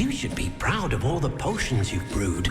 You should be proud of all the potions you've brewed.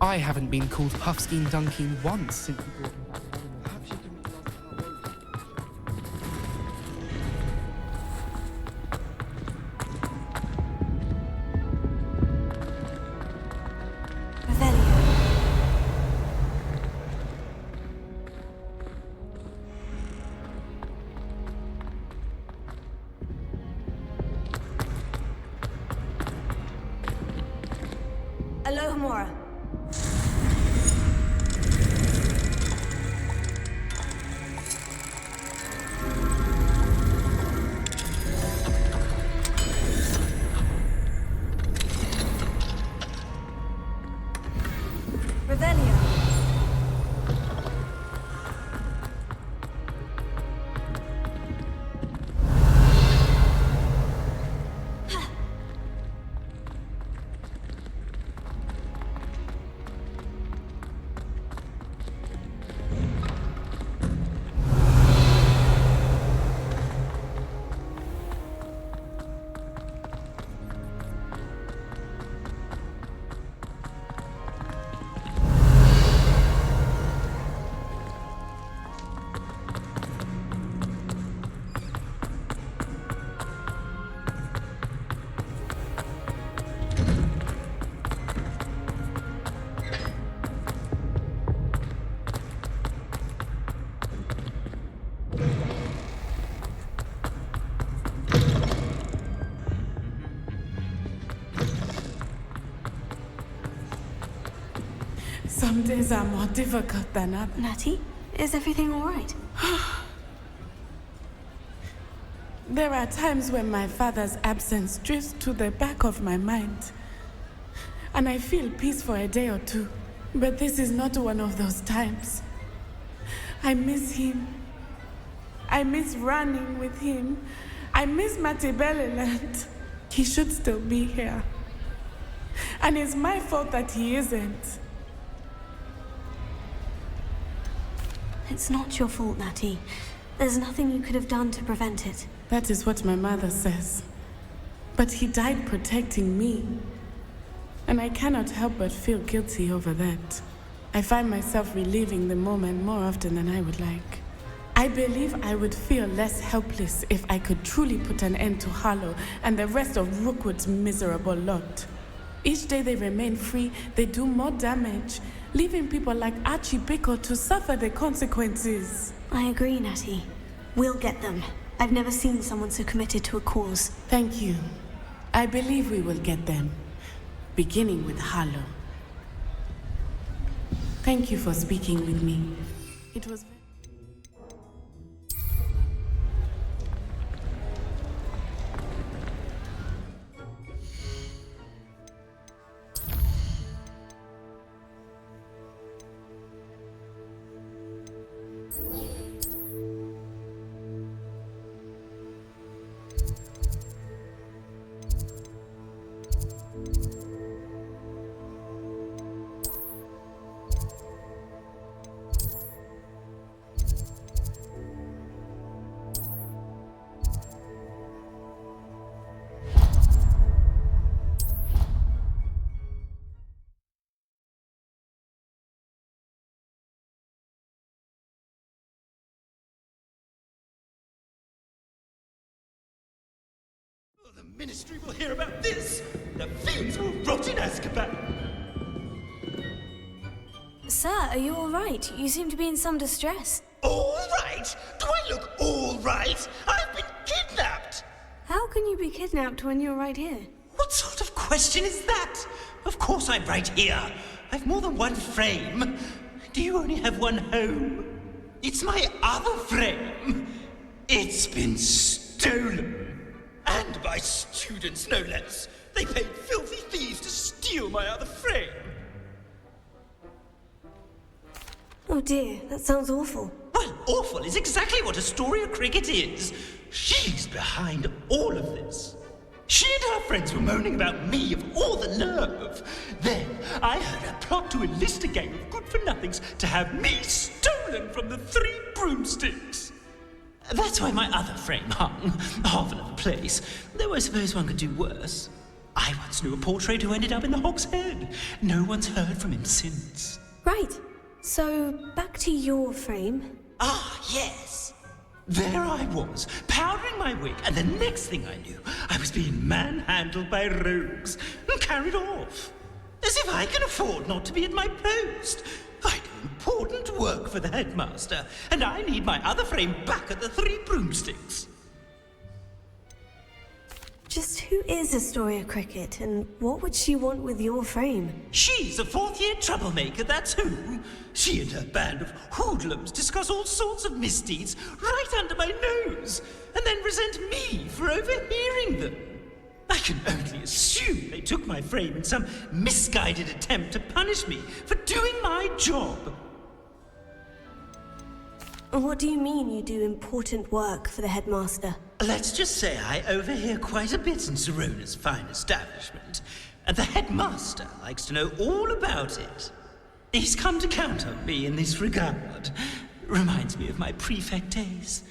I haven't been called Puffskein Dunkeen once since you brought me back. Perhaps you can meet us Alohomora. Revelio. Some days are more difficult than others. Natty, is everything all right? There are times when my father's absence drifts to the back of my mind, and I feel peace for a day or two. But this is not one of those times. I miss him. I miss running with him. I miss Matibeleland. He should still be here. And it's my fault that he isn't. It's not your fault, Natty. There's nothing you could have done to prevent it. That is what my mother says. But he died protecting me. And I cannot help but feel guilty over that. I find myself reliving the moment more often than I would like. I believe I would feel less helpless if I could truly put an end to Harlow and the rest of Rookwood's miserable lot. Each day they remain free, they do more damage, leaving people like Archie Bickle to suffer the consequences. I agree, Natty. We'll get them. I've never seen someone so committed to a cause. Thank you. I believe we will get them, beginning with Harlow. Thank you for speaking with me. It was The Ministry will hear about this! The fiends will rot in Azkaban! Sir, are you all right? You seem to be in some distress. All right? Do I look all right? I've been kidnapped! How can you be kidnapped when you're right here? What sort of question is that? Of course I'm right here. I've more than one frame. Do you only have one home? It's my other frame. It's been stolen. And by students, no less. They paid filthy thieves to steal my other frame. Oh dear, that sounds awful. Well, awful is exactly what Astoria Cricket is. She's behind all of this. She and her friends were moaning about me of all the nerve. Then I heard a plot to enlist a gang of good-for-nothings to have me stolen from the Three Broomsticks. That's why my other frame hung, half another place, though I suppose one could do worse. I once knew a portrait who ended up in the Hog's Head. No one's heard from him since. Right. So, back to your frame. Ah, yes. There I was, powdering my wig, and the next thing I knew, I was being manhandled by rogues and carried off. As if I can afford not to be at my post. I do important work for the headmaster, and I need my other frame back at the Three Broomsticks. Just who is Astoria Cricket, and what would she want with your frame? She's a fourth-year troublemaker, that's who. She and her band of hoodlums discuss all sorts of misdeeds right under my nose, and then resent me for overhearing them. I can only assume they took my frame in some misguided attempt to punish me for doing my job. What do you mean you do important work for the headmaster? Let's just say I overhear quite a bit in Serona's fine establishment, and the headmaster likes to know all about it. He's come to count on me in this regard. Reminds me of my prefect days.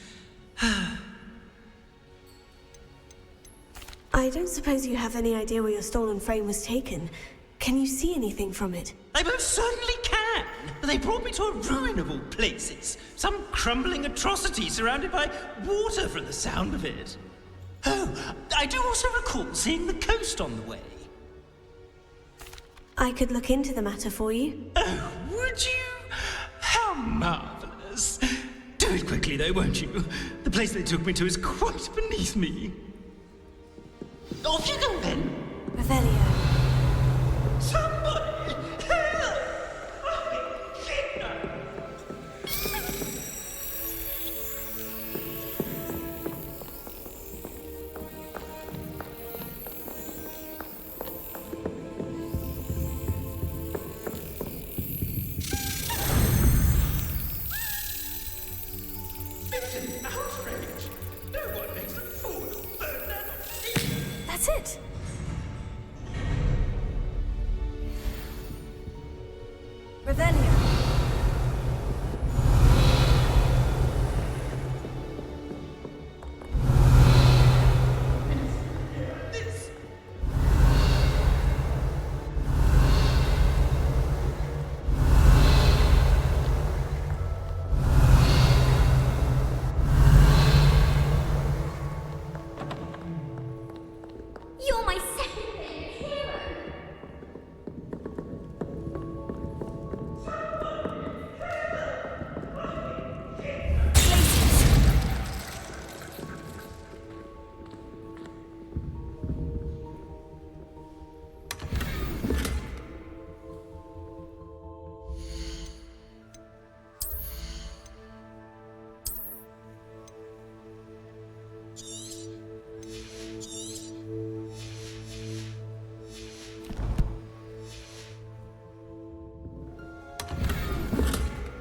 I don't suppose you have any idea where your stolen frame was taken. Can you see anything from it? I most certainly can. They brought me to a ruin of all places. Some crumbling atrocity surrounded by water from the sound of it. Oh, I do also recall seeing the coast on the way. I could look into the matter for you. Oh, would you? How marvelous. Do it quickly though, won't you? The place they took me to is quite beneath me. Off you go then. Revelio. Somebody! Help! I've been kidnapped! It's an outrage! No one makes a fool of Ferdinand of me! That's it! Revelio. You're my second favorite hero.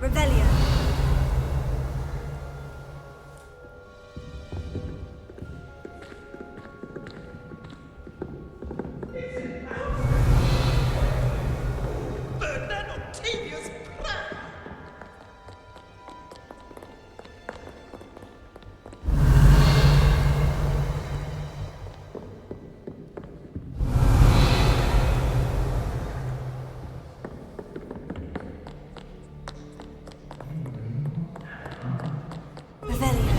Revelio. Ferdinand Octavius Pratt! Revelio.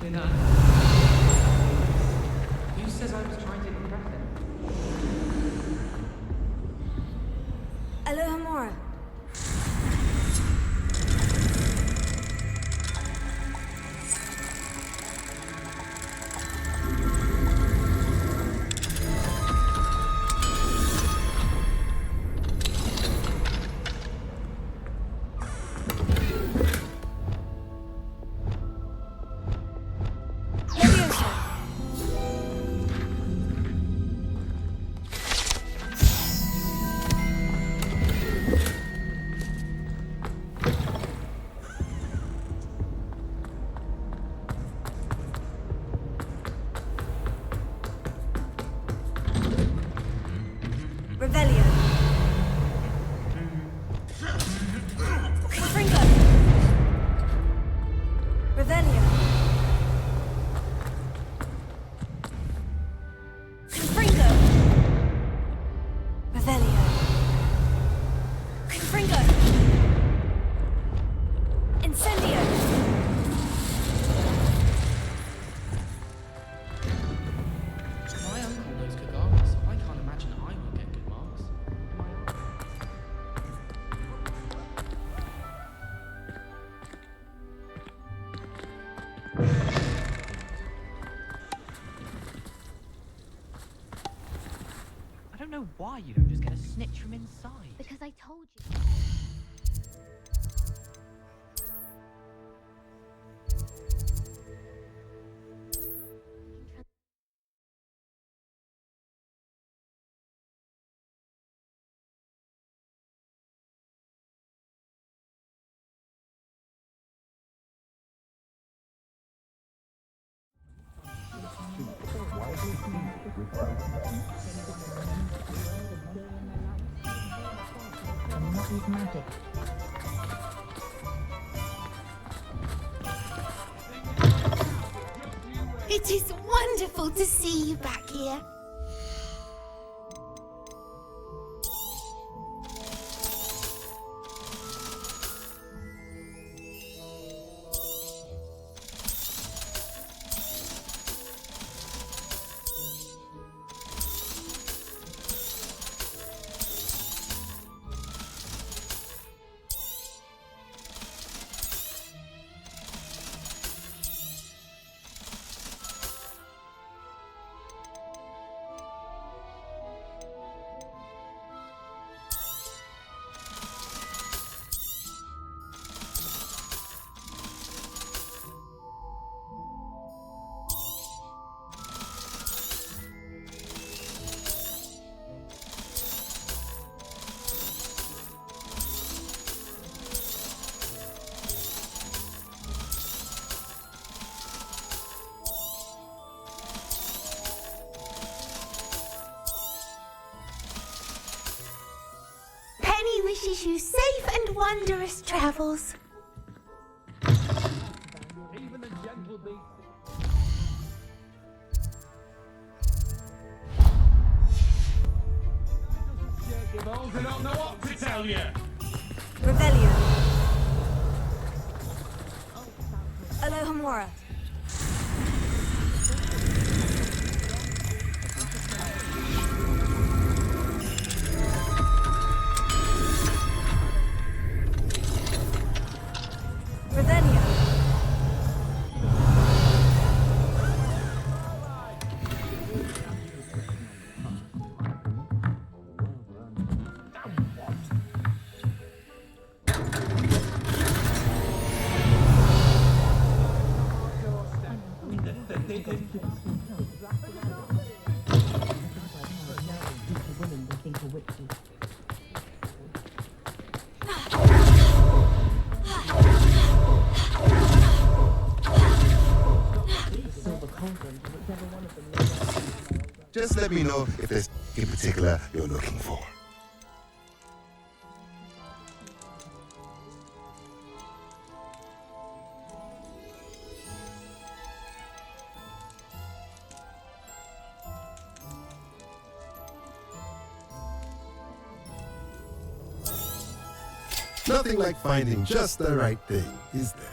Luna. Who says I was trying to impress him? Alohomora. Leviosa. why you don't just get a snitch from inside. Because I told you. It is wonderful to see you back here. Penny wishes you safe and wondrous travels. Even the gentle beast. I don't know what to tell you. Revelio. Alohomora. Revelio. Just let me know if there's in particular you're looking for. Nothing like finding just the right thing, is there?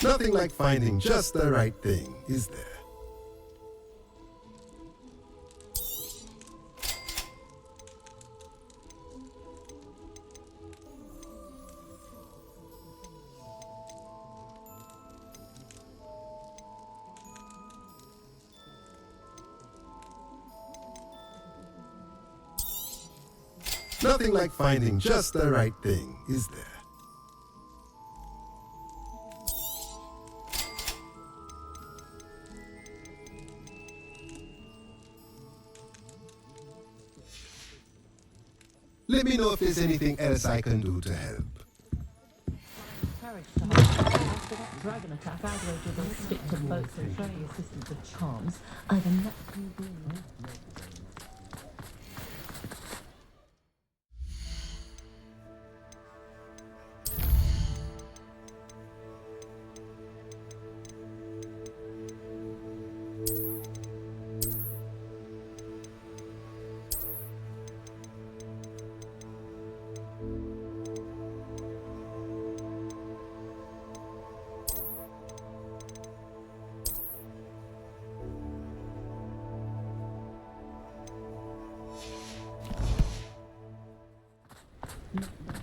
Nothing like finding just the right thing, is there? Nothing like finding just the right thing, is there? Let me know if there's anything else I can do to help. Dragon attack, outrage against stick to boats and throwing assistance of charms. Either not.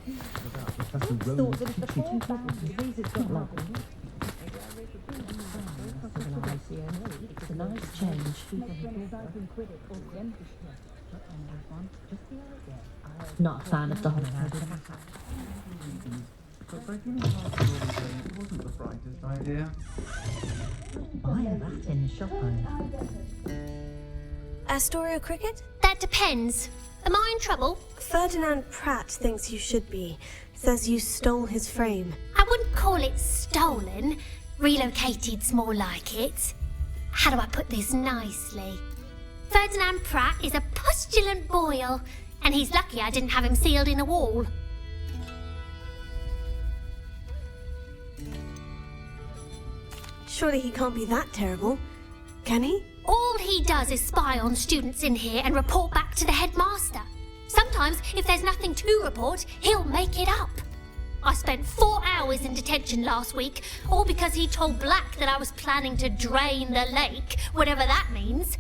Thought that if the poor boundaries had got lovely. It's a nice change. Not a fan of the Hogwarts. Wasn't the brightest idea. Buy that in the shop owner. Astoria Cricket? That depends. Am I in trouble? Ferdinand Pratt thinks you should be. Says you stole his frame. I wouldn't call it stolen. Relocated's more like it. How do I put this nicely? Ferdinand Pratt is a postulant boil, and he's lucky I didn't have him sealed in a wall. Surely he can't be that terrible, can he? All he does is spy on students in here and report back to the headmaster. Sometimes, if there's nothing to report, he'll make it up. I spent 4 hours in detention last week, all because he told Black that I was planning to drain the lake, whatever that means.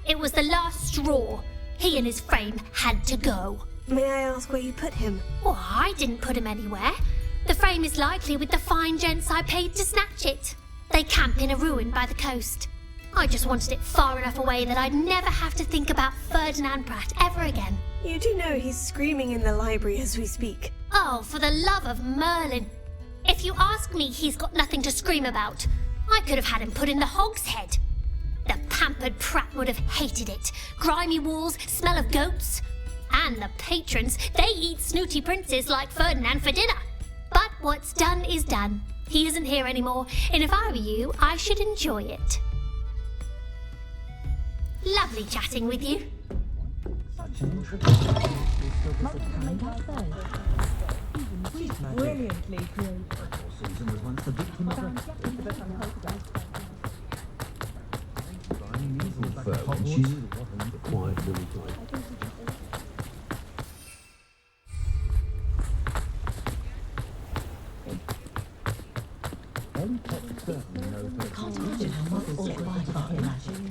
It was the last straw. He and his frame had to go. May I ask where you put him? Well, I didn't put him anywhere. The frame is likely with the fine gents I paid to snatch it. They camp in a ruin by the coast. I just wanted it far enough away that I'd never have to think about Ferdinand Pratt ever again. You do know he's screaming in the library as we speak. Oh, for the love of Merlin. If you ask me, he's got nothing to scream about. I could have had him put in the hogshead. The pampered Pratt would have hated it. Grimy walls, smell of goats. And the patrons, they eat snooty princes like Ferdinand for dinner. But what's done is done. He isn't here anymore, and if I were you, I should enjoy it. Lovely chatting with you. Brilliantly created. Susan was once the victim of a she's a quiet little boy. Can't imagine how much all quiet about him.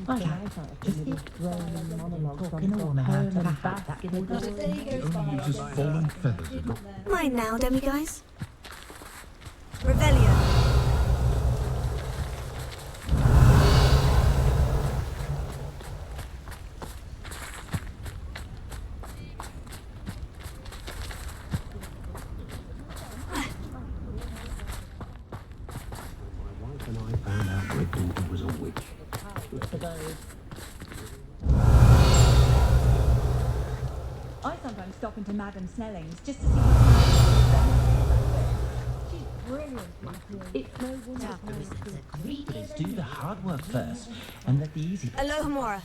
I like just this droning monologue talking a woman out of a basket. Only uses fallen feathers in it. Mine now, demiguys. Revelio. I sometimes stop into Madame Snelling's just to see what she's brilliant. It's no wonder readers do the hard work first and let the easy bits. Alohomora.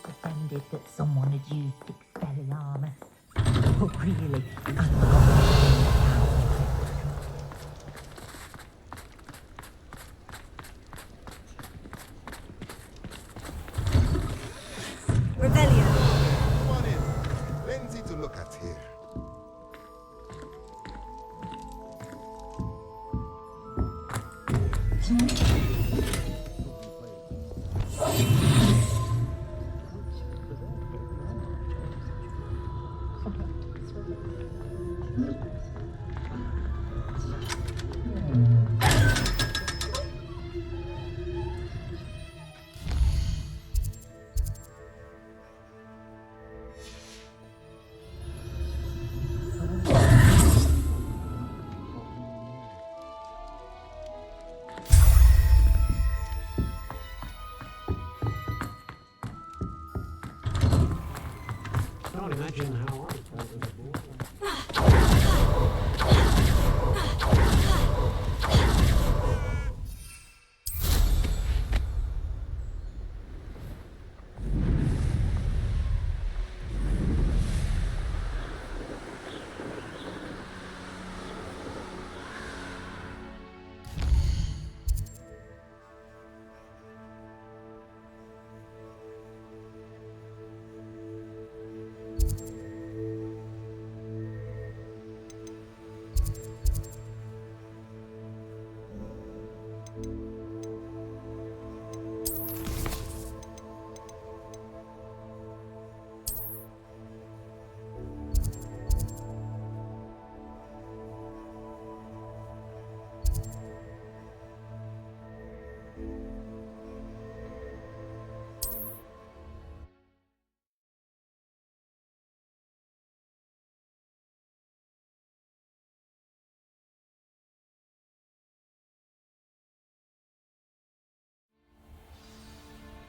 Offended that someone had used Expelliarmus. Oh, really? I forgot. Revelio. Come on in. Plenty to look at here.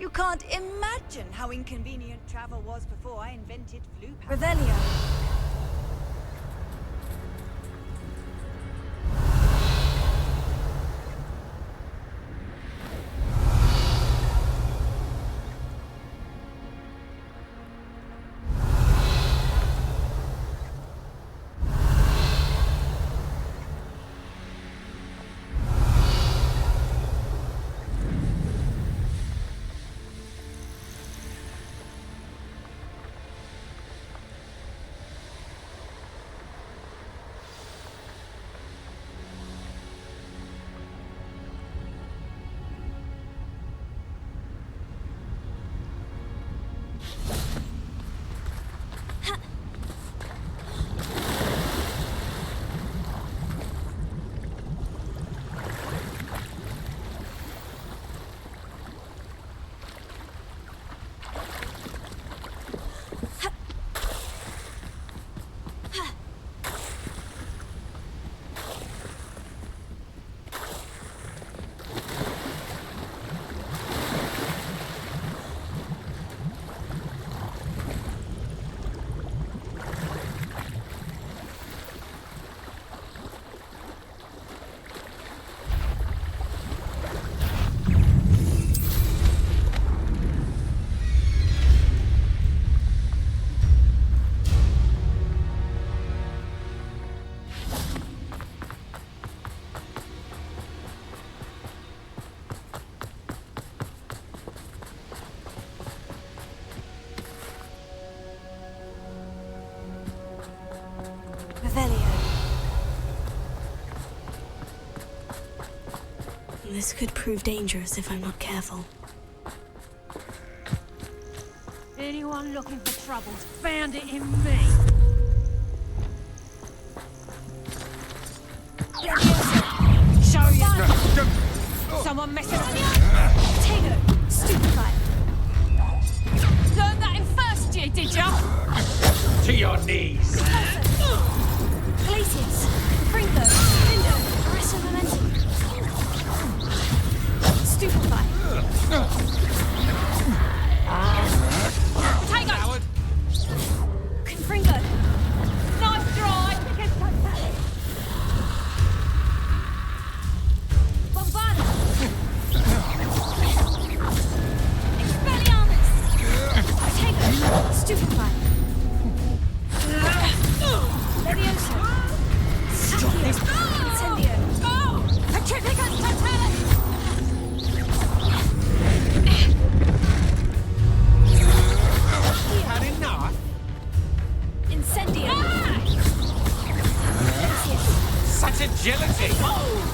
You can't imagine how inconvenient travel was before I invented flu. Revelio. This could prove dangerous if I'm not careful. Anyone looking for troubles found it in me. Show you. Someone messing with me. Potato, stupefied. Learned that in first year, did ya? To your knees. Glaciers, Pringo, Window, Arresto Momentum. Stupefy. Potato! Howard. Confringo. Knife dry! Bombarda. Expelliarmus. Potato. Stupefy. Leviosa. Incendio. Petrificus totalis! Had enough? Incendio. Such agility!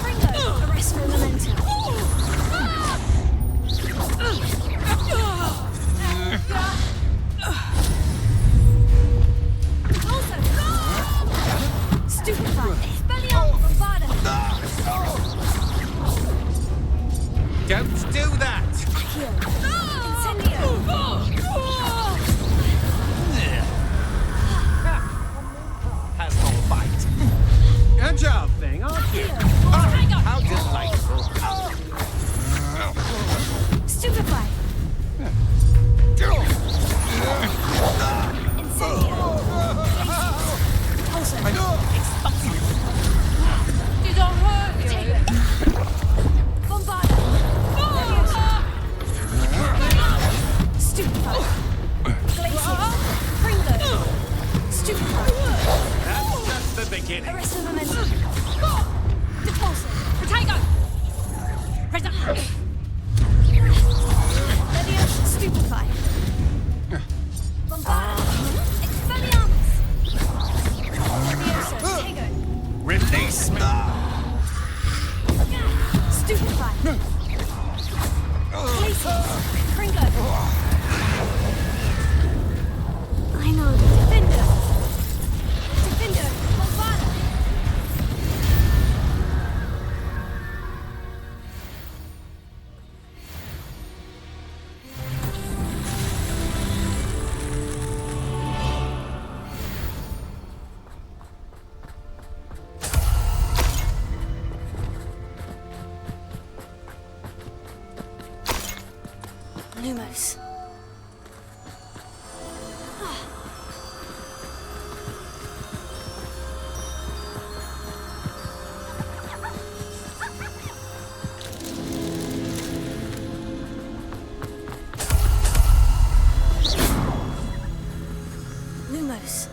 Pringo. Arresto Momentum. Also. Stupefy. Expelliarmus. Bombarda. Don't do that! Accio. Incendio. Has no bite. Agile thing, aren't you? How delightful. Stupefy. Incendio. Also. Did I hurt you? Bombarda. Stupefy. Glaciers. Pringo. Stupefy. That's just the beginning. Arresto Momentum. Depulso. Potato! Press up! Leviosa. Stupefy. Bombarda. Expelliarmus. Leviosa. Potato. Release me! Stupefy. Glaciers. Pringo. I know. Defender. Defender. Bombarda. Lumos. Lumos.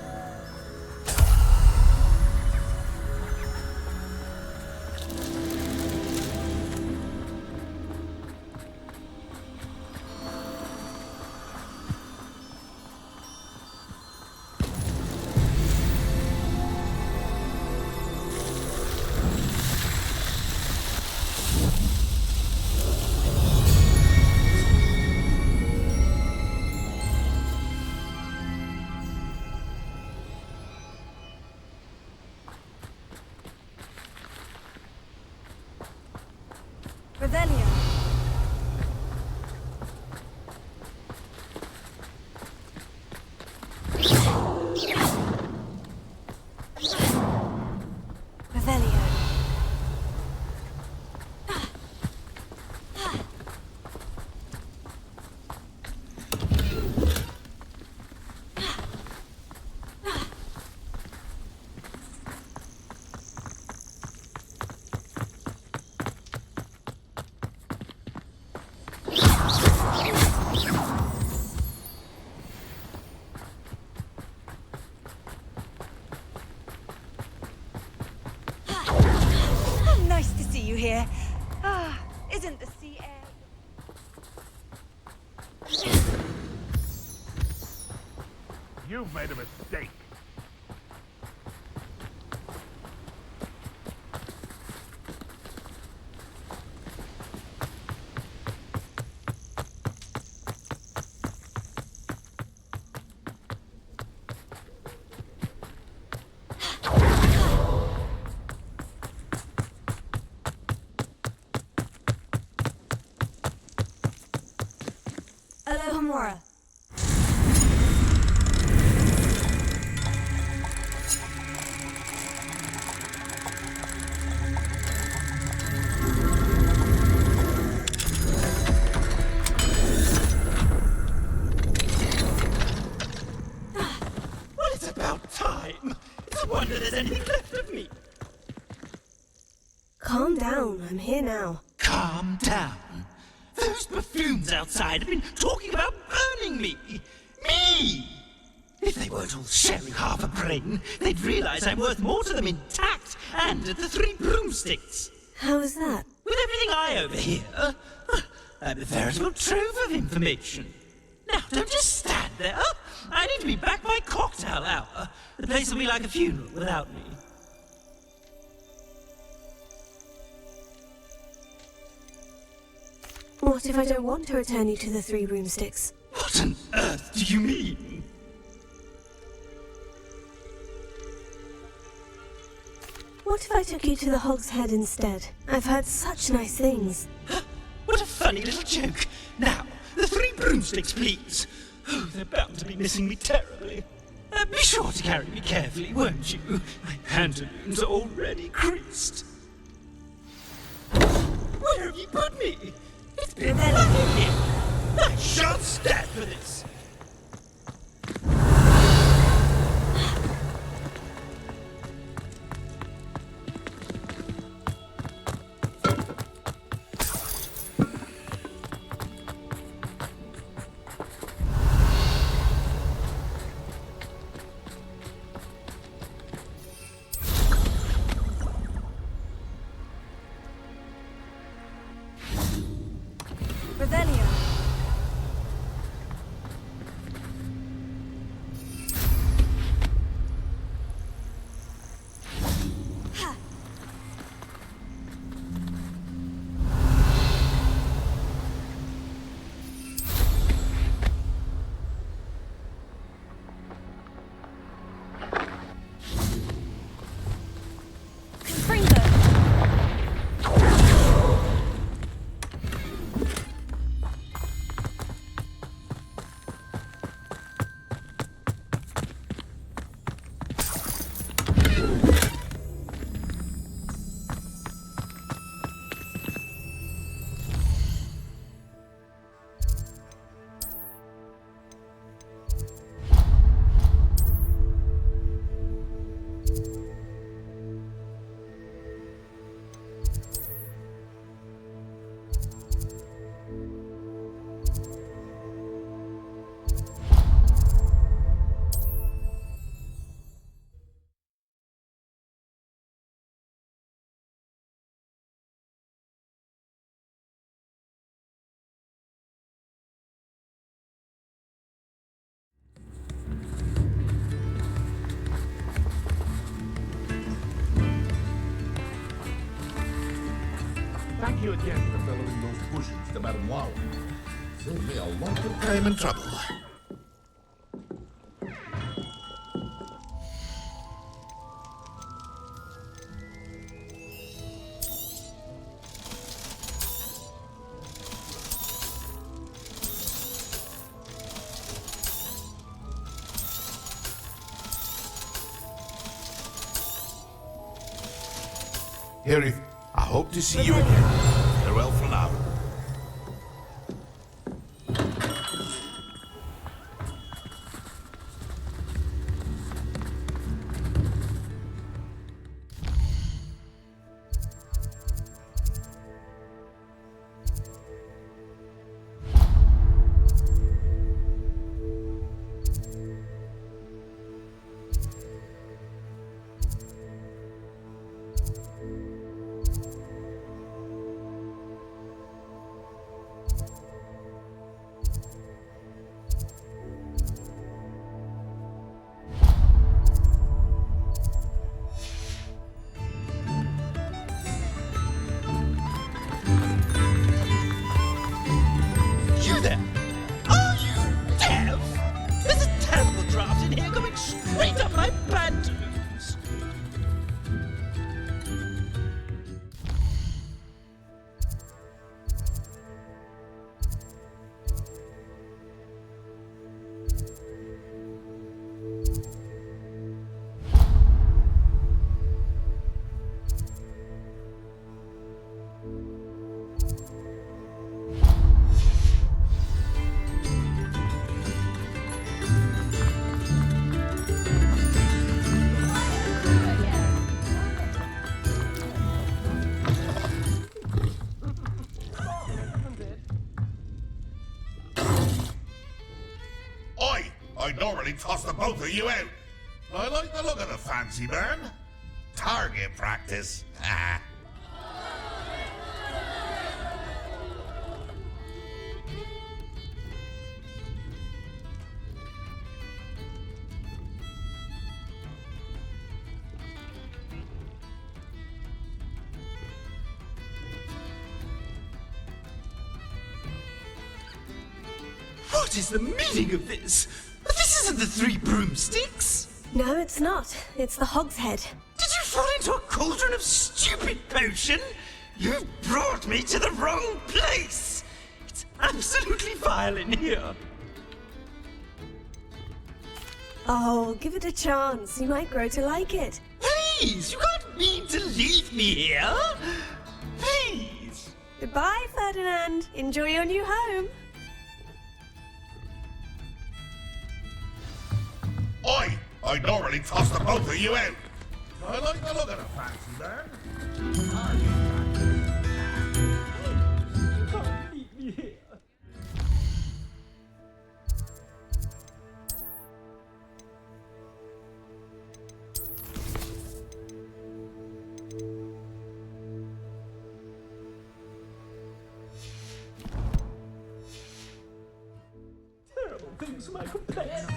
Revelio. Revelio. Nice to see you here. Ah, isn't the sea air... You've made a mistake. Alohomora. Well, it's about time. It's a wonder there's anything left of me. Calm down, I'm here now. Calm down. Those buffoons outside have been talking about burning me. Me! If they weren't all sharing half a brain, they'd realize I'm worth more to them intact and at the 3 broomsticks. How is that? With everything I overhear, I'm a veritable trove of information. Now, don't just stand there. I need to be back by cocktail hour. The place will be like a funeral without me. What if I don't want to return you to the 3 broomsticks? What on earth do you mean? What if I took you to the Hog's Head instead? I've heard such nice things. What a funny little joke. Now, the 3 broomsticks, please. Oh, they're bound to be missing me terribly. Be sure to carry me carefully, won't you? My pantaloons are already creased. Where have you put me? It's been flooded here. I shan't stand for this. Revelio. Thank you again for Following those bushes to Madame Wow. Saved me a lot of time and trouble. Harry, I hope to see you again. Farewell for now. I normally toss the both of you out. I like the look of the fancy man. Target practice. What is the meaning of this? This isn't the Three Broomsticks! No, it's not. It's the Hogshead. Did you fall into a cauldron of stupid potion? You've brought me to the wrong place! It's absolutely vile in here. Oh, give it a chance. You might grow to like it. Please, you can't mean to leave me here. Please. Goodbye, Ferdinand. Enjoy your new home. Oi! I normally toss the both of you out. I like the look of the fancy man. You can't leave me here. Terrible things for my complexion.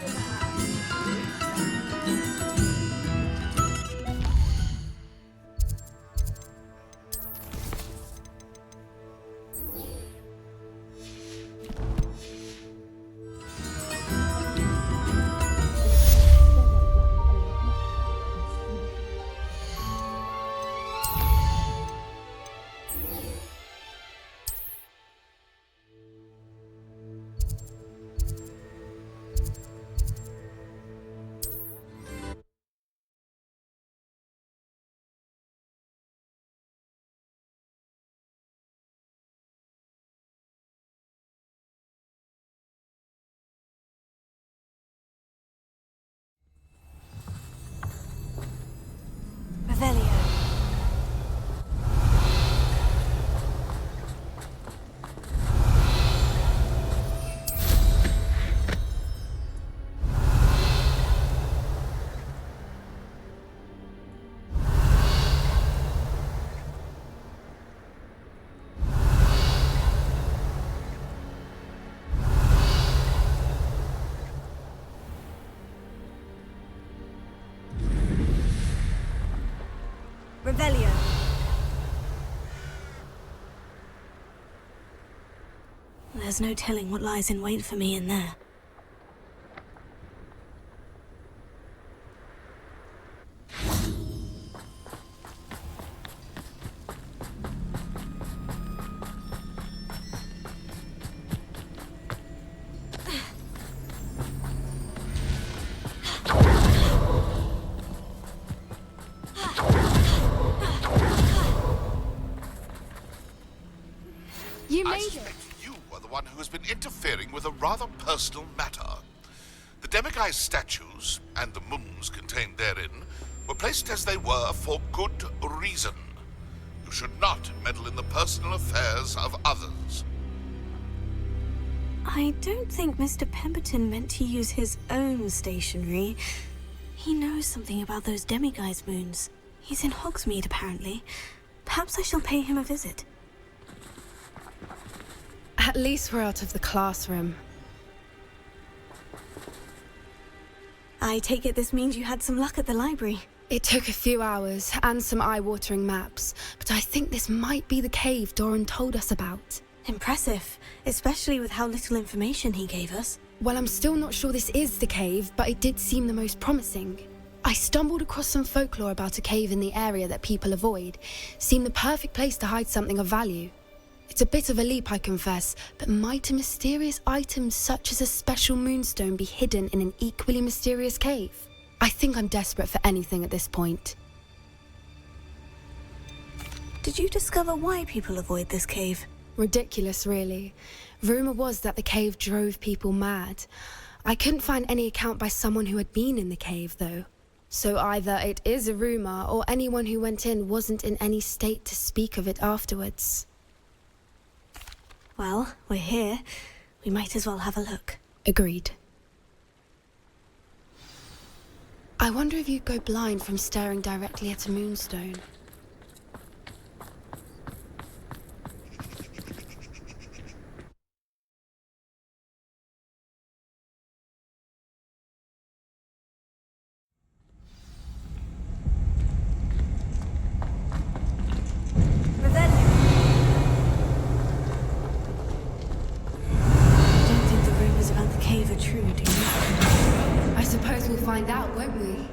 There's no telling what lies in wait for me in there. I suspect you are the one who has been interfering with a rather personal matter. The demiguise statues, and the moons contained therein, were placed as they were for good reason. You should not meddle in the personal affairs of others. I don't think Mr. Pemberton meant to use his own stationery. He knows something about those demiguise moons. He's in Hogsmeade, apparently. Perhaps I shall pay him a visit. At least we're out of the classroom. I take it this means you had some luck at the library. It took a few hours and some eye-watering maps, but I think this might be the cave Doran told us about. Impressive, especially with how little information he gave us. Well, I'm still not sure this is the cave, but it did seem the most promising. I stumbled across some folklore about a cave in the area that people avoid. Seemed the perfect place to hide something of value. It's a bit of a leap, I confess, but might a mysterious item such as a special moonstone be hidden in an equally mysterious cave? I think I'm desperate for anything at this point. Did you discover why people avoid this cave? Ridiculous, really. Rumour was that the cave drove people mad. I couldn't find any account by someone who had been in the cave, though. So either it is a rumour, or anyone who went in wasn't in any state to speak of it afterwards. Well, we're here. We might as well have a look. Agreed. I wonder if you'd go blind from staring directly at a moonstone. Find out, won't we?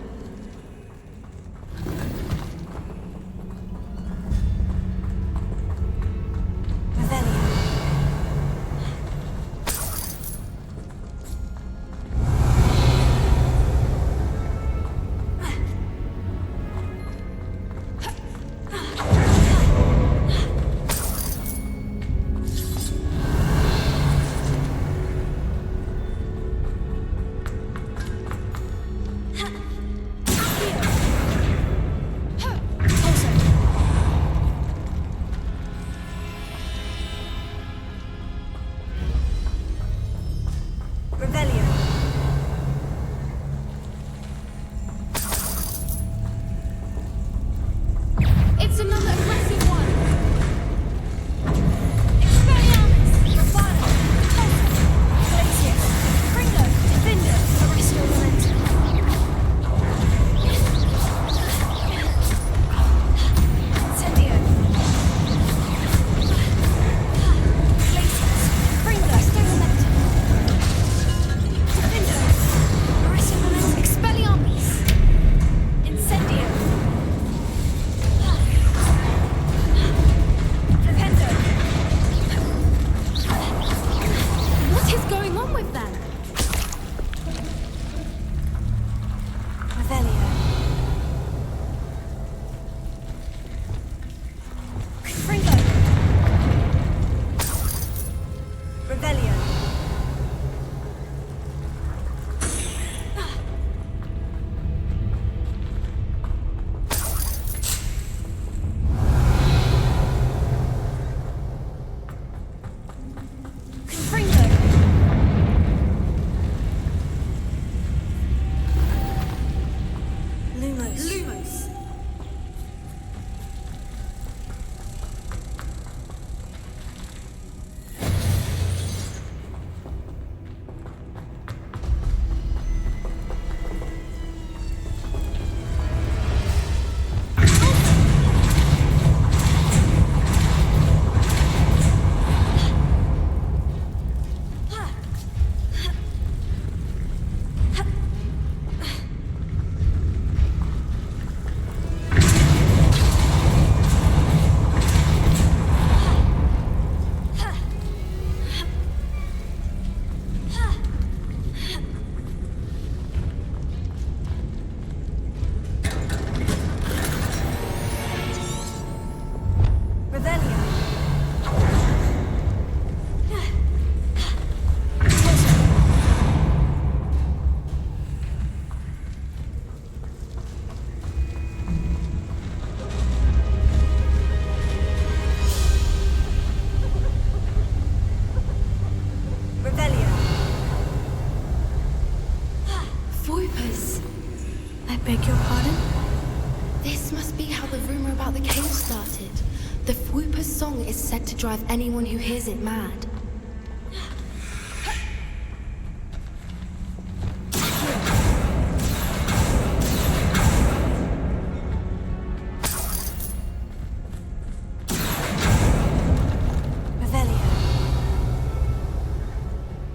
The Fwooper's song is said to drive anyone who hears it mad.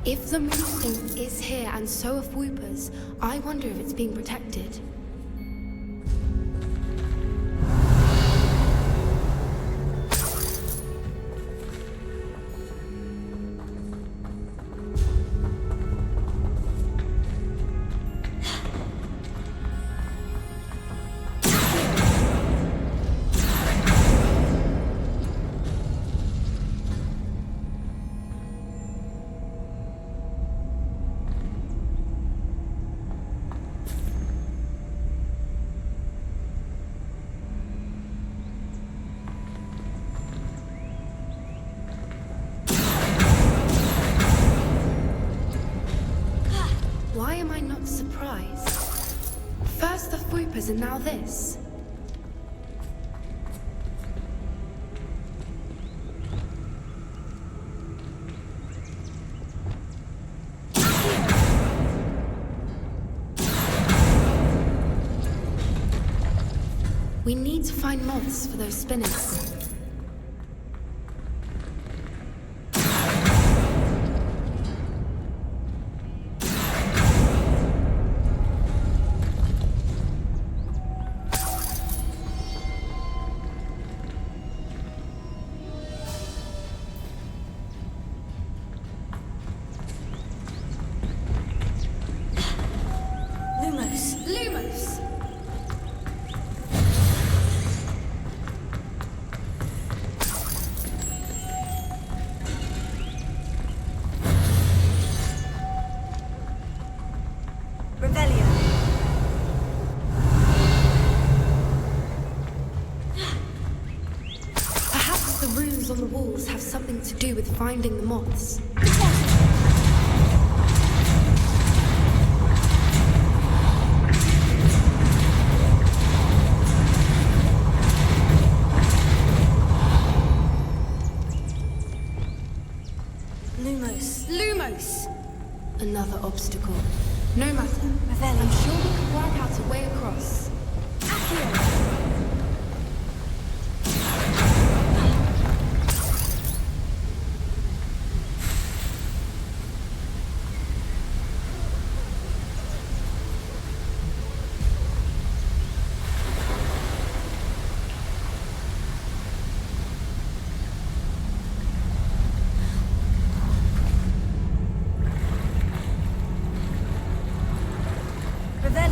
If the moonstone is here and so are Fwoopers, I wonder if it's being protected. Why am I not surprised? First the Fwoopers and now this. We need to find moths for those spinners. Lumos! Perhaps the runes on the walls have something to do with finding the moths. Lumos! Another obstacle. No matter. I'm sure we can work out a way across. Revelio!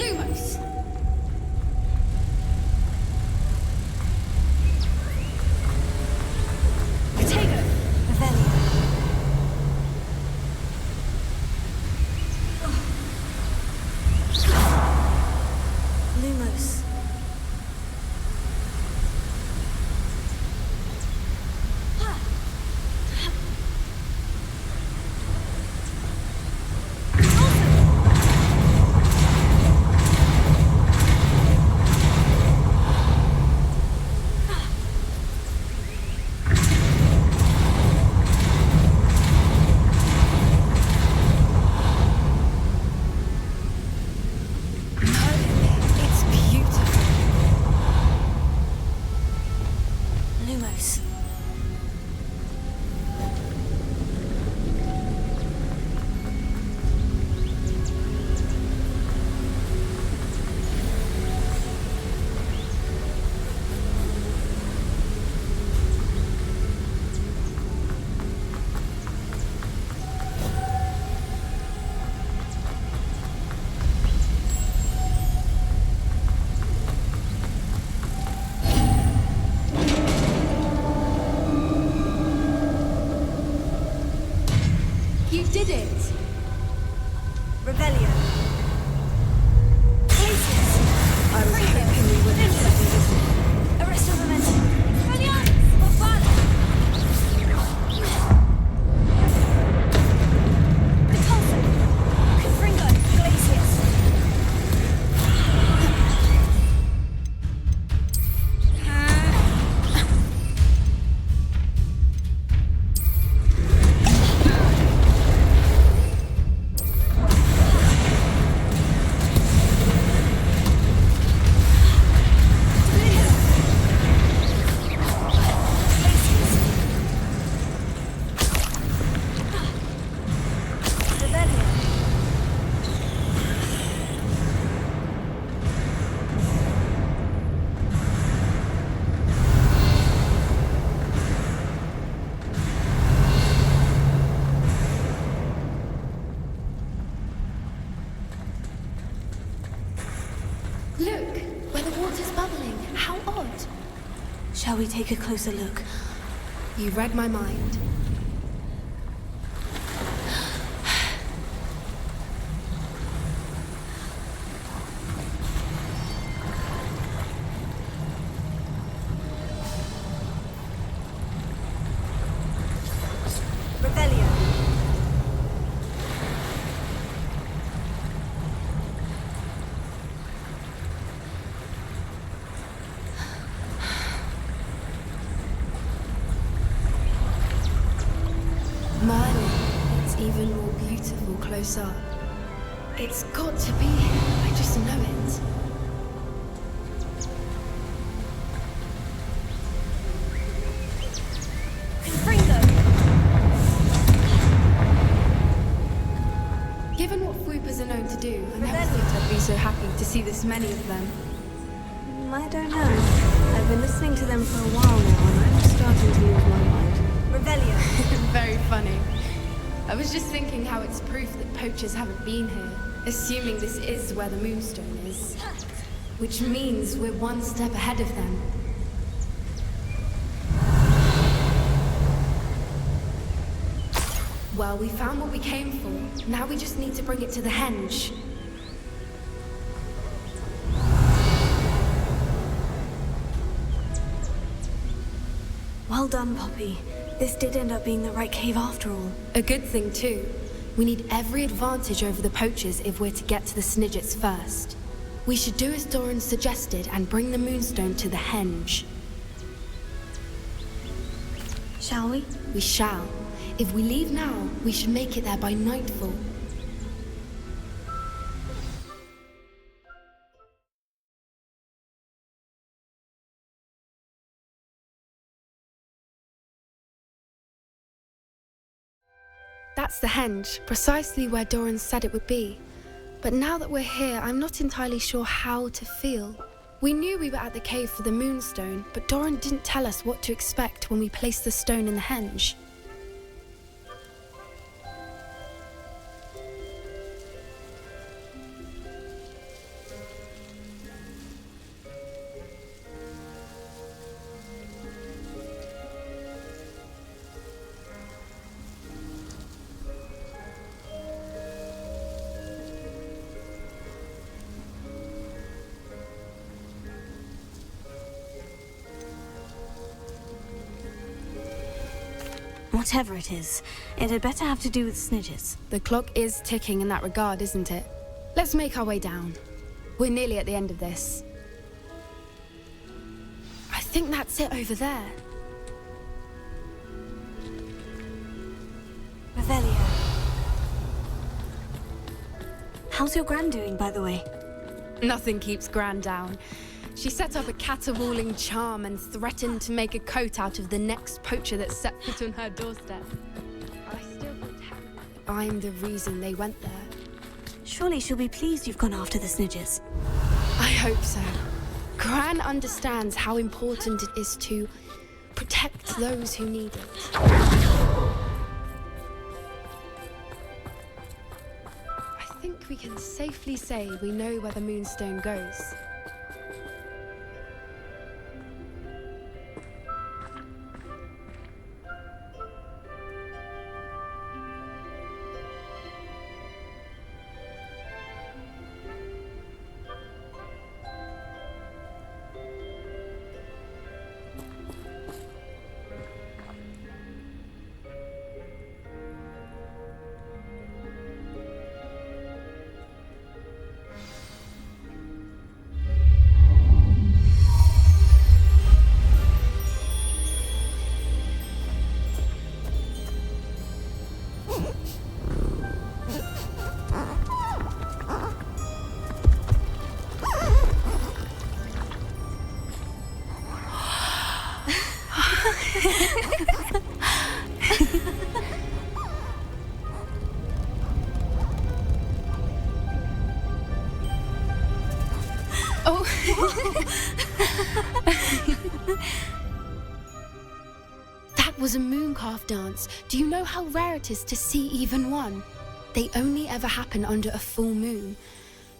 Lumos! Potato! Revelio. Lumos. Lumos. You did it! Revelio. Glacius. I was hoping we wouldn't have to do this. Arresto momentum. Expelliarmus. Bombard. Repulsor. Confringo. Glacius. Look, where the water's bubbling. How odd. Shall we take a closer look? You read my mind. Revelio. Merlin, it's even more beautiful close up. It's got to be here. I just know it. Confringo. Given what Fwoopas are known to do, I never thought I'd be so happy to see this many of them. I don't know. I've been listening to them for a while now, and I'm starting to lose my mind. Revelio. Very funny. I was just thinking how it's proof that poachers haven't been here, assuming this is where the Moonstone is. Which means we're one step ahead of them. Well, we found what we came for. Now we just need to bring it to the henge. Well done, Poppy. This did end up being the right cave after all. A good thing, too. We need every advantage over the poachers if we're to get to the Snidgets first. We should do as Doran suggested and bring the Moonstone to the henge. Shall we? We shall. If we leave now, we should make it there by nightfall. That's the henge, precisely where Doran said it would be. But now that we're here, I'm not entirely sure how to feel. We knew we were at the cave for the Moonstone, but Doran didn't tell us what to expect when we placed the stone in the henge. Whatever it is, it had better have to do with snidges. The clock is ticking in that regard, isn't it? Let's make our way down. We're nearly at the end of this. I think that's it over there. Revelio. How's your gran doing, by the way? Nothing keeps Gran down. She set up a caterwauling charm and threatened to make a coat out of the next poacher that set foot on her doorstep. I still pretend I'm the reason they went there. Surely she'll be pleased you've gone after the snidges. I hope so. Gran understands how important it is to protect those who need it. I think we can safely say we know where the Moonstone goes. That was a mooncalf dance. Do you know how rare it is to see even one? They only ever happen under a full moon.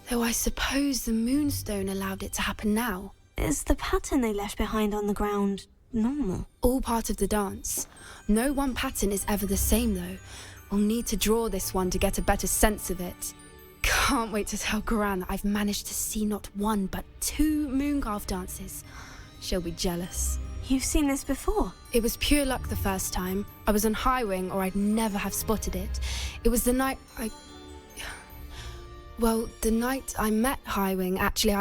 Though I suppose the Moonstone allowed it to happen now. Is the pattern they left behind on the ground normal? All part of the dance. No one pattern is ever the same, though. We'll need to draw this one to get a better sense of it. Can't wait to tell Gran that I've managed to see not one, but 2 mooncalf dances. She'll be jealous. You've seen this before? It was pure luck the first time. I was on Highwing, or I'd never have spotted it. It was the night Well, the night I met Highwing, actually,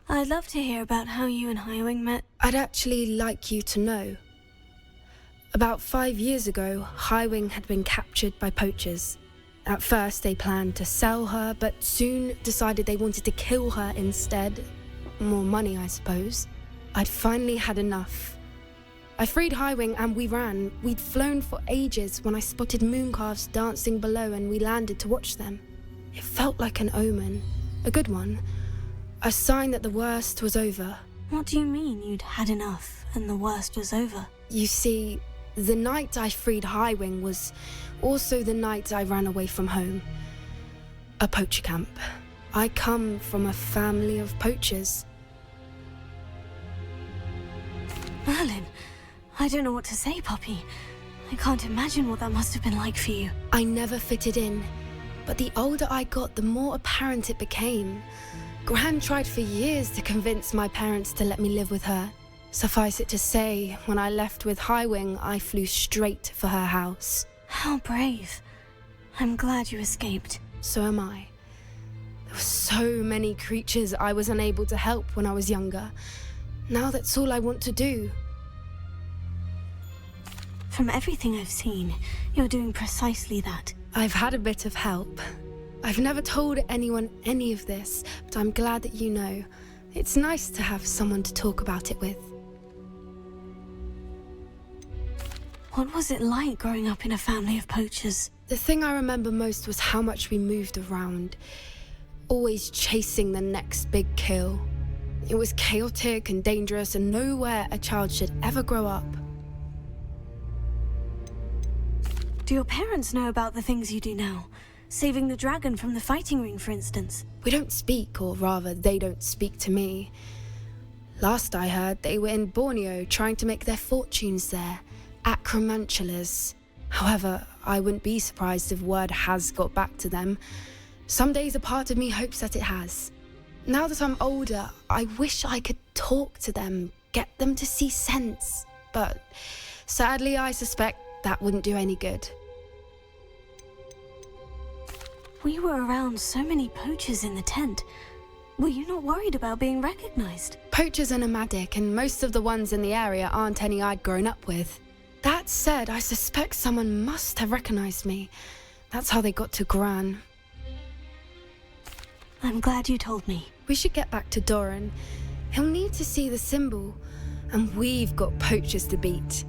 I'd love to hear about how you and Highwing met. I'd actually like you to know. About 5 years ago, Highwing had been captured by poachers. At first, they planned to sell her, but soon decided they wanted to kill her instead. More money, I suppose. I'd finally had enough. I freed Highwing and we ran. We'd flown for ages when I spotted mooncalves dancing below and we landed to watch them. It felt like an omen. A good one. A sign that the worst was over. What do you mean you'd had enough and the worst was over? You see, the night I freed Highwing was also the night I ran away from home. A poacher camp. I come from a family of poachers. Merlin, I don't know what to say, Poppy. I can't imagine what that must have been like for you. I never fitted in, but the older I got, the more apparent it became. Gran tried for years to convince my parents to let me live with her. Suffice it to say, when I left with Highwing, I flew straight for her house. How brave. I'm glad you escaped. So am I. There were so many creatures I was unable to help when I was younger. Now that's all I want to do. From everything I've seen, you're doing precisely that. I've had a bit of help. I've never told anyone any of this, but I'm glad that you know. It's nice to have someone to talk about it with. What was it like growing up in a family of poachers? The thing I remember most was how much we moved around, always chasing the next big kill. It was chaotic and dangerous, and nowhere a child should ever grow up. Do your parents know about the things you do now? Saving the dragon from the fighting ring, for instance? We don't speak, or rather, they don't speak to me. Last I heard, they were in Borneo trying to make their fortunes there. Acromantulas. However, I wouldn't be surprised if word has got back to them. Some days a part of me hopes that it has. Now that I'm older, I wish I could talk to them, get them to see sense, but sadly I suspect that wouldn't do any good. We were around so many poachers in the tent. Were you not worried about being recognized? Poachers are nomadic, and most of the ones in the area aren't any I'd grown up with. That said, I suspect someone must have recognized me. That's how they got to Gran. I'm glad you told me. We should get back to Doran. He'll need to see the symbol, and we've got poachers to beat.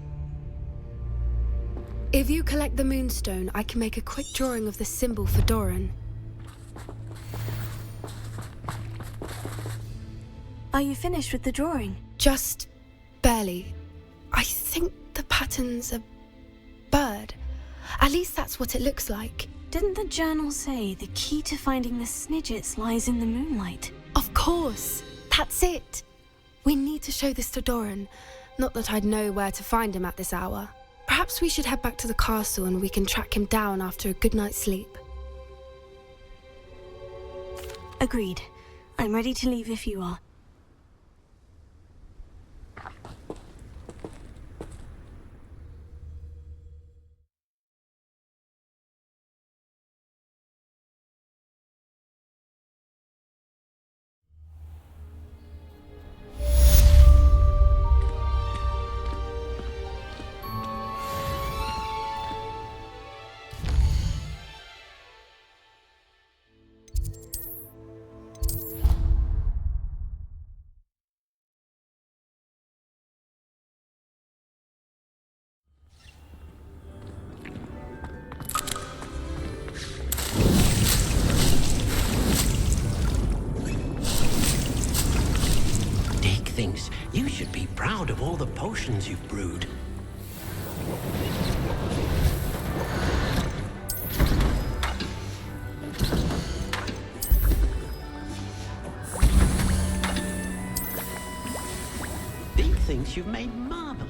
If you collect the moonstone, I can make a quick drawing of the symbol for Doran. Are you finished with the drawing? Just barely. I think the pattern's a bird. At least that's what it looks like. Didn't the journal say the key to finding the Snidgets lies in the moonlight? Of course. That's it. We need to show this to Doran. Not that I'd know where to find him at this hour. Perhaps we should head back to the castle and we can track him down after a good night's sleep. Agreed. I'm ready to leave if you are. Thinks you should be proud of all the potions you've brewed. Dick thinks you've made marvelous.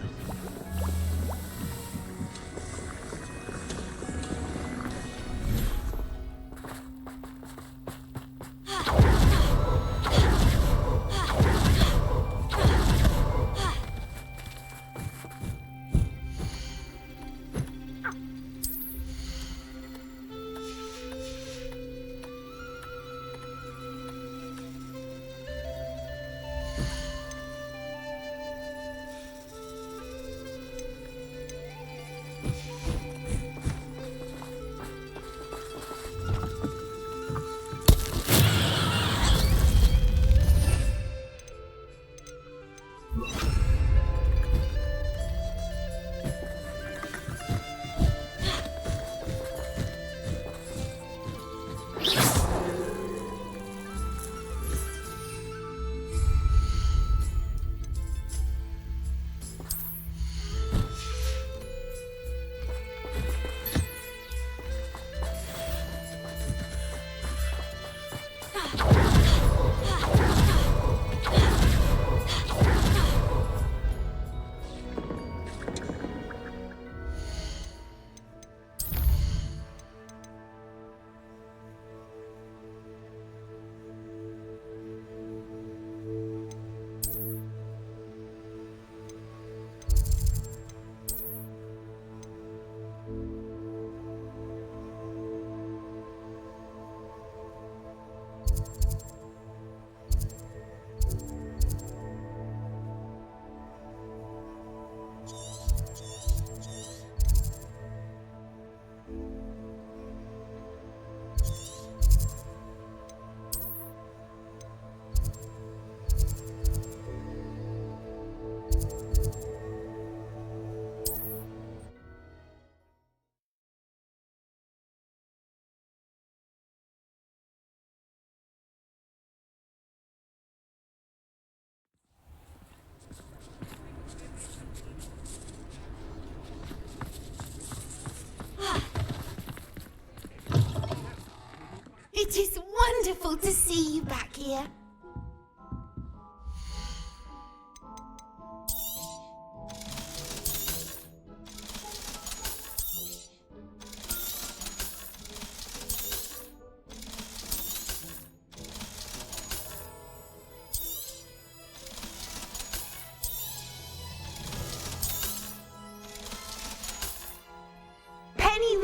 It is wonderful to see you back here.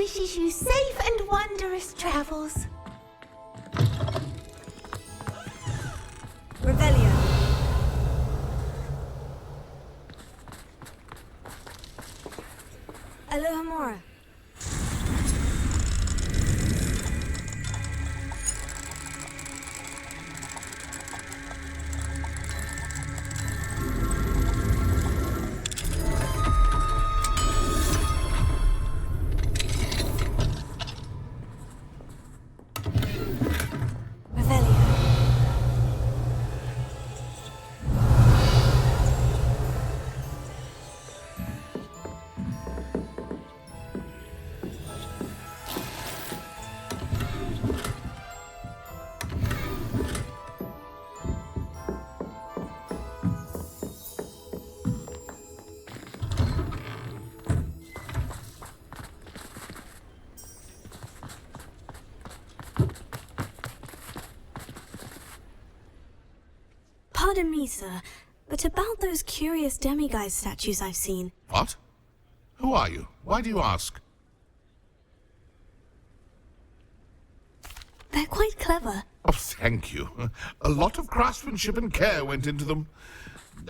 wishes you safe and wondrous travels. Revelio. Alohomora. Pardon me, sir, but about those curious demiguise statues I've seen. What? Who are you? Why do you ask? They're quite clever. Oh, thank you. A lot of craftsmanship and care went into them.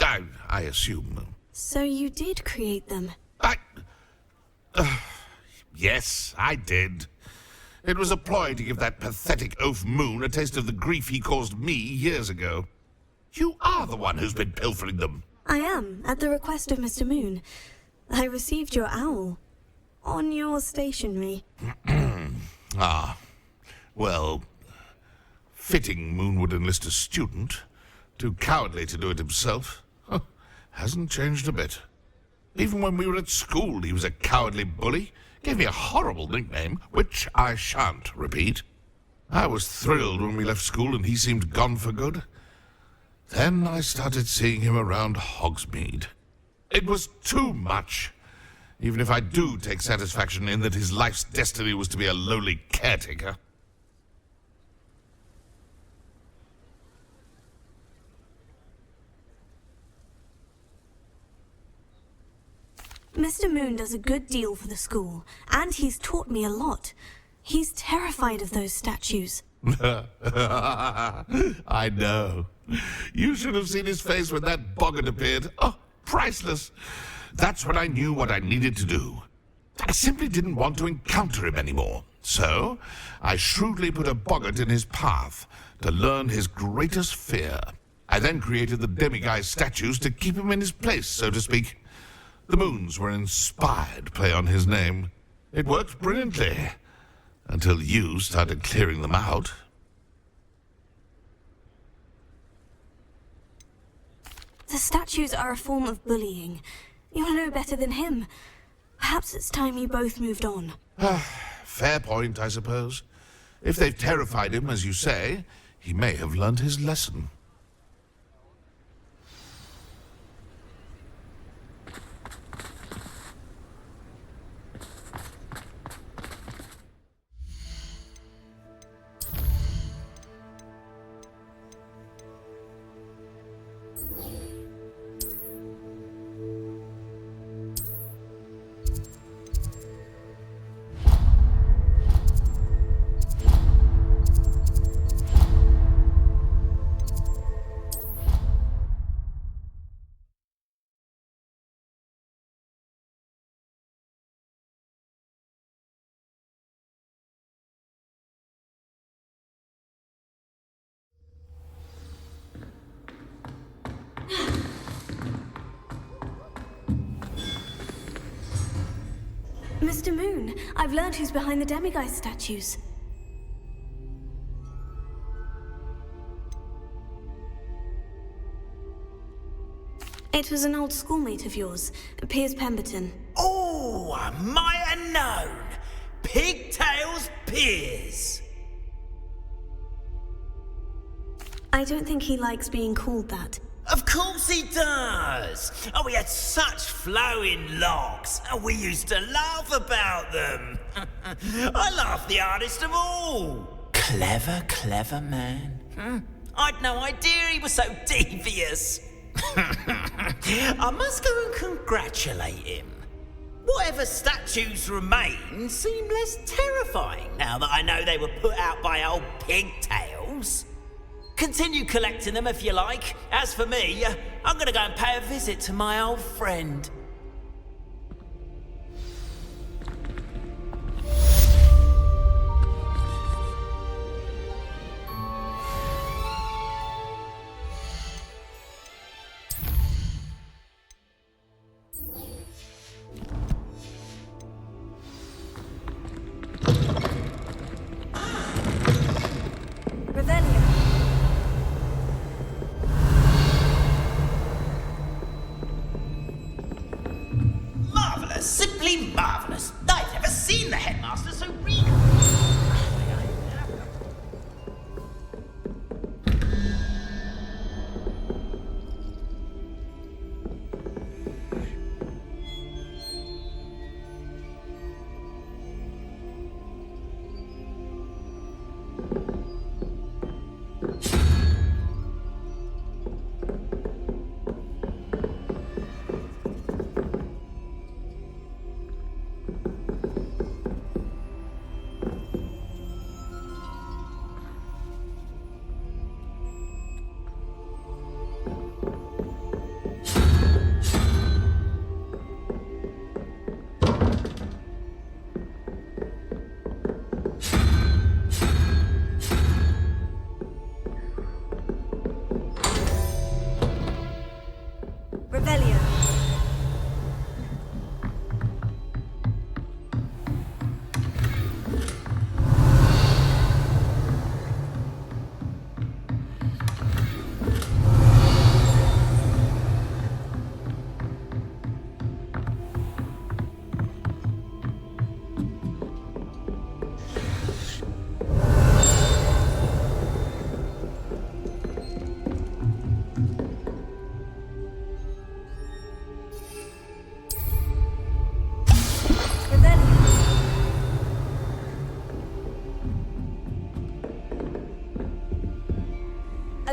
I assume. So you did create them? Yes, I did. It was a ploy to give that pathetic oaf Moon a taste of the grief he caused me years ago. You are the one who's been pilfering them. I am, at the request of Mr. Moon. I received your owl. On your stationery. Ah. Well, fitting Moon would enlist a student. Too cowardly to do it himself. Hasn't changed a bit. Even when we were at school, he was a cowardly bully. Gave me a horrible nickname, which I shan't repeat. I was thrilled when we left school and he seemed gone for good. Then I started seeing him around Hogsmeade. It was too much. Even if I do take satisfaction in that his life's destiny was to be a lowly caretaker. Mr. Moon does a good deal for the school, and he's taught me a lot. He's terrified of those statues. I know. You should have seen his face when that boggart appeared. Oh, priceless. That's when I knew what I needed to do. I simply didn't want to encounter him anymore. So, I shrewdly put a boggart in his path to learn his greatest fear. I then created the demiguise statues to keep him in his place, so to speak. The moons were an inspired play on his name. It worked brilliantly. Until you started clearing them out. The statues are a form of bullying. You'll know better than him. Perhaps it's time you both moved on. Fair point, I suppose. If they've terrified him, as you say, he may have learned his lesson. Mr. Moon, I've learned who's behind the demiguise statues. It was an old schoolmate of yours, Piers Pemberton. Oh, I might have known. Pigtails Piers. I don't think he likes being called that. Of course he does. Oh, we had such flowing locks, and we used to laugh about them. I laughed the hardest of all. Clever, clever man. I'd no idea he was so devious. I must go and congratulate him. Whatever statues remain seem less terrifying now that I know they were put out by old pigtails. Continue collecting them if you like. As for me, I'm gonna go and pay a visit to my old friend. Marvellous, simply marvellous. I've never seen the headmaster so regal.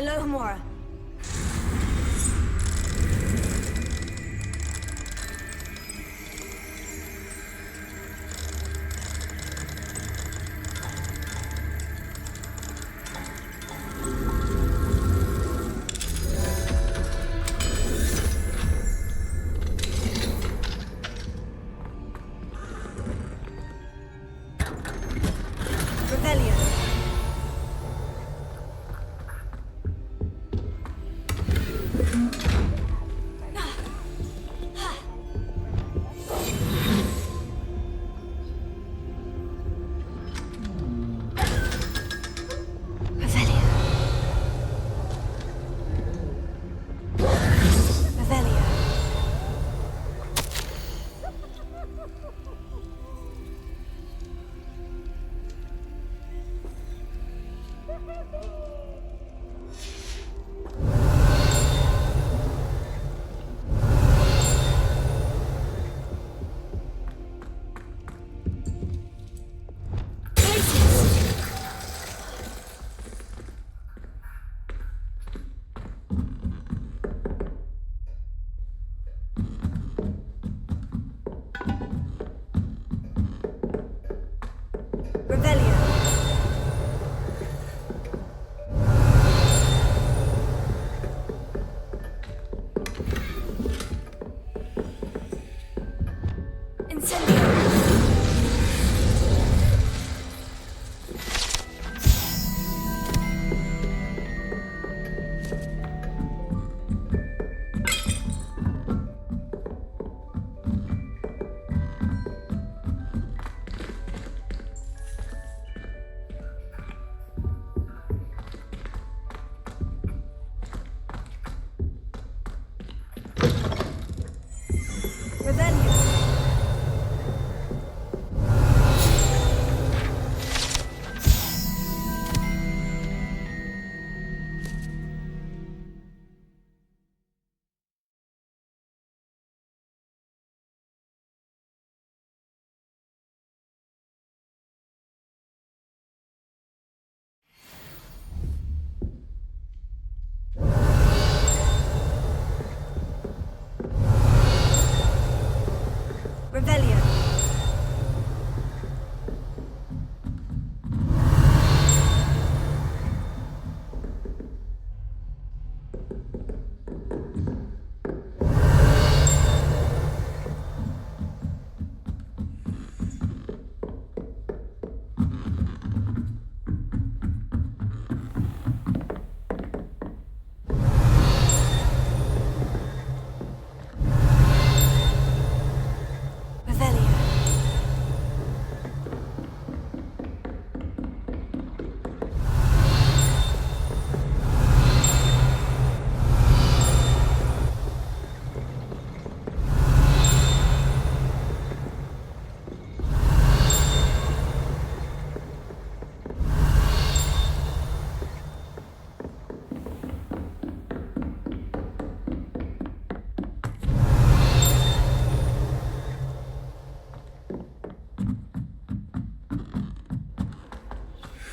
Alohomora.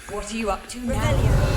What are you up to now?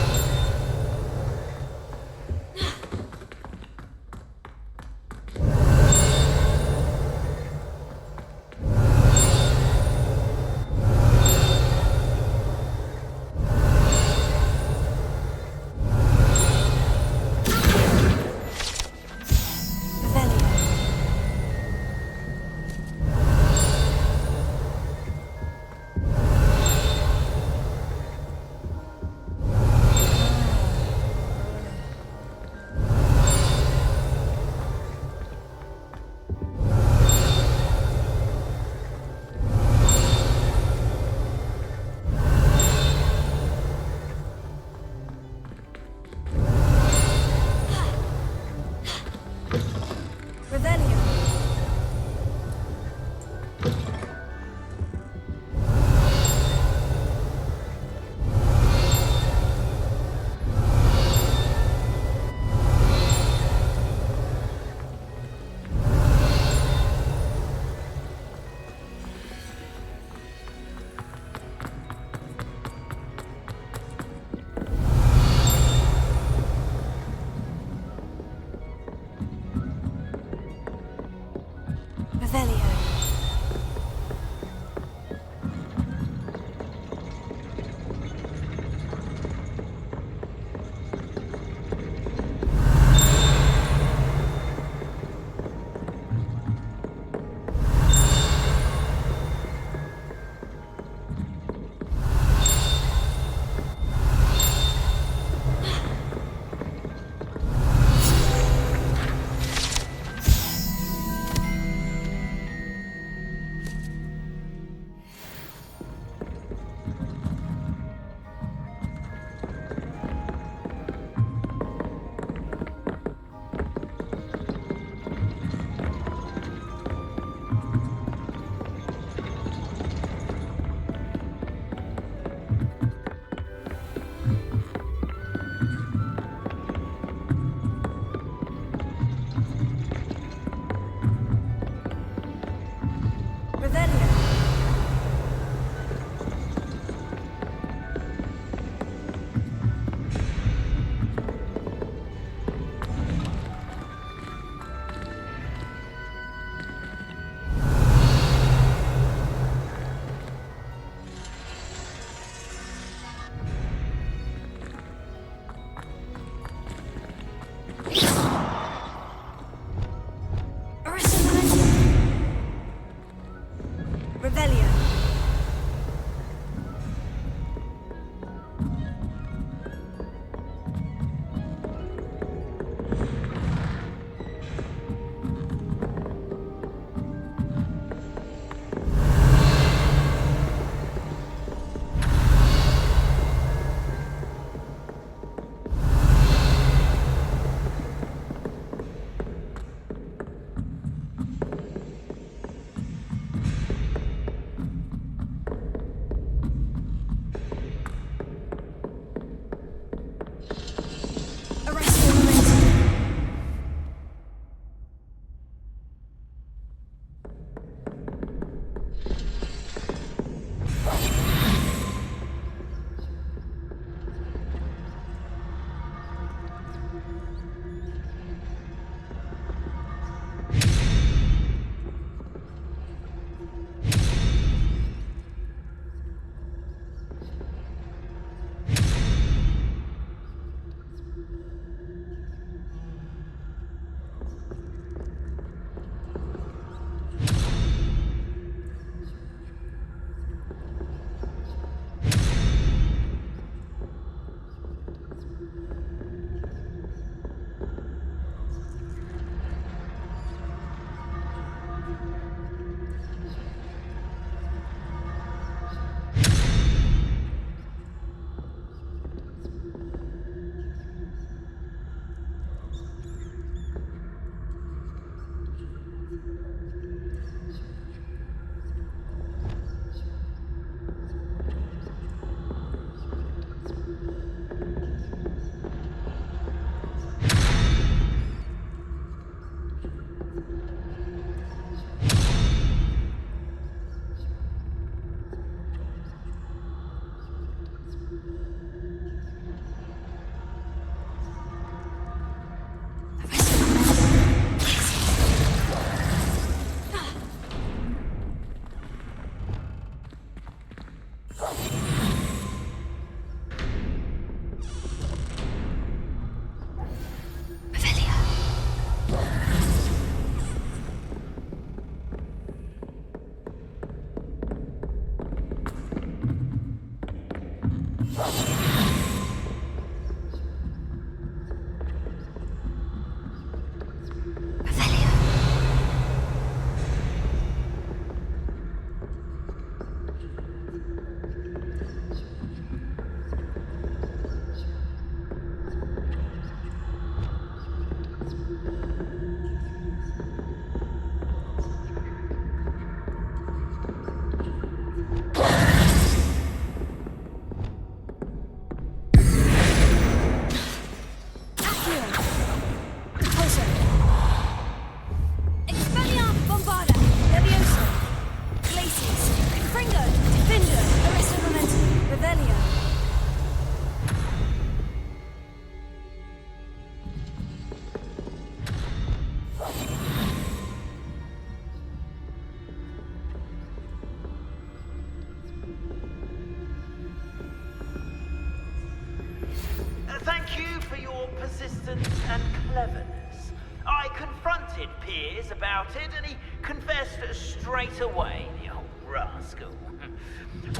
persistence and cleverness. I confronted Piers about it, and he confessed straight away, the old rascal.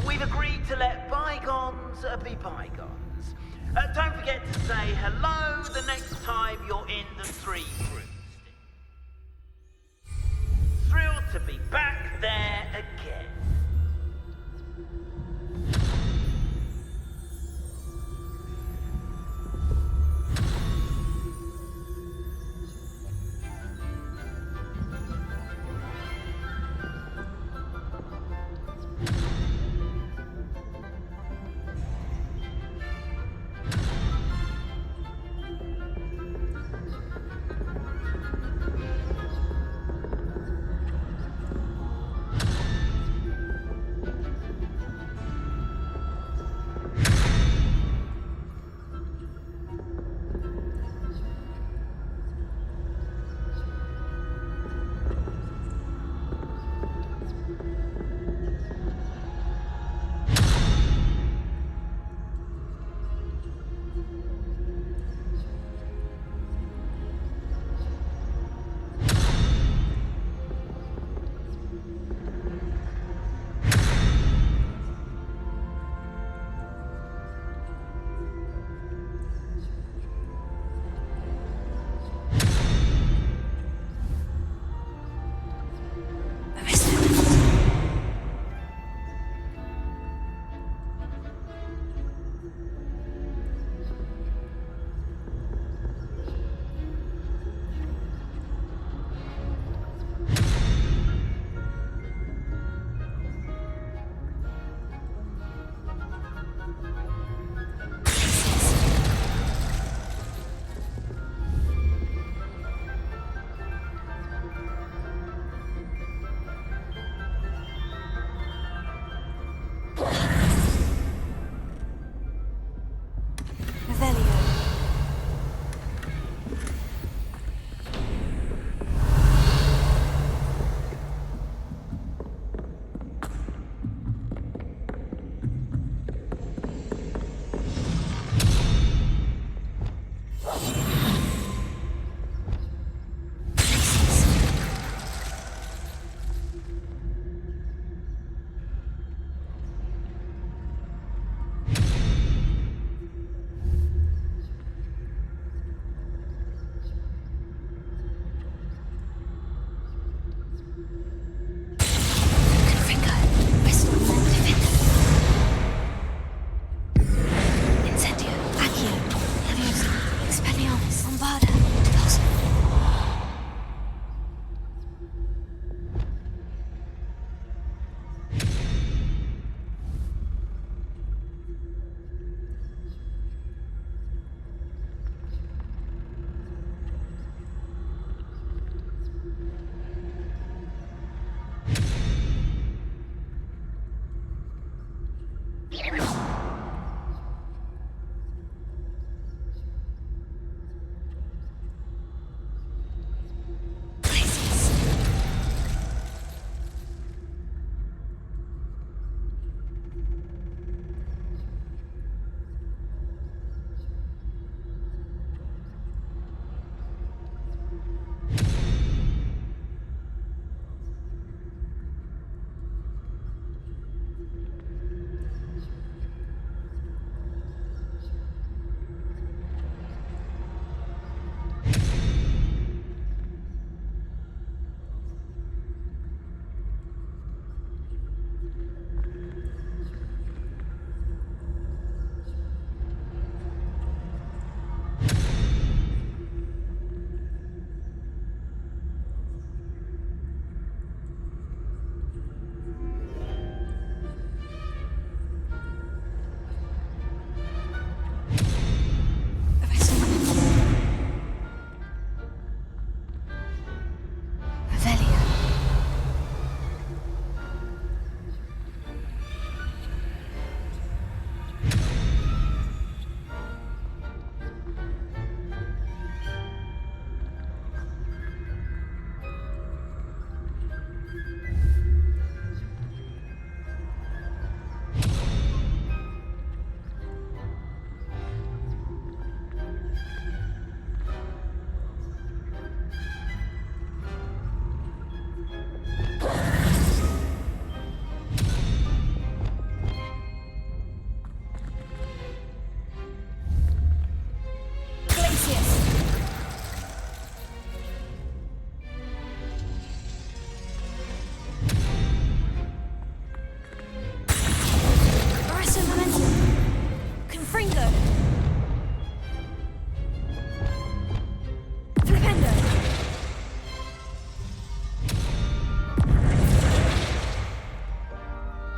We've agreed to let bygones be bygones. Don't forget to say hello the next time you're in the Three Broomsticks. Thrilled to be back there again.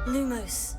Lumos.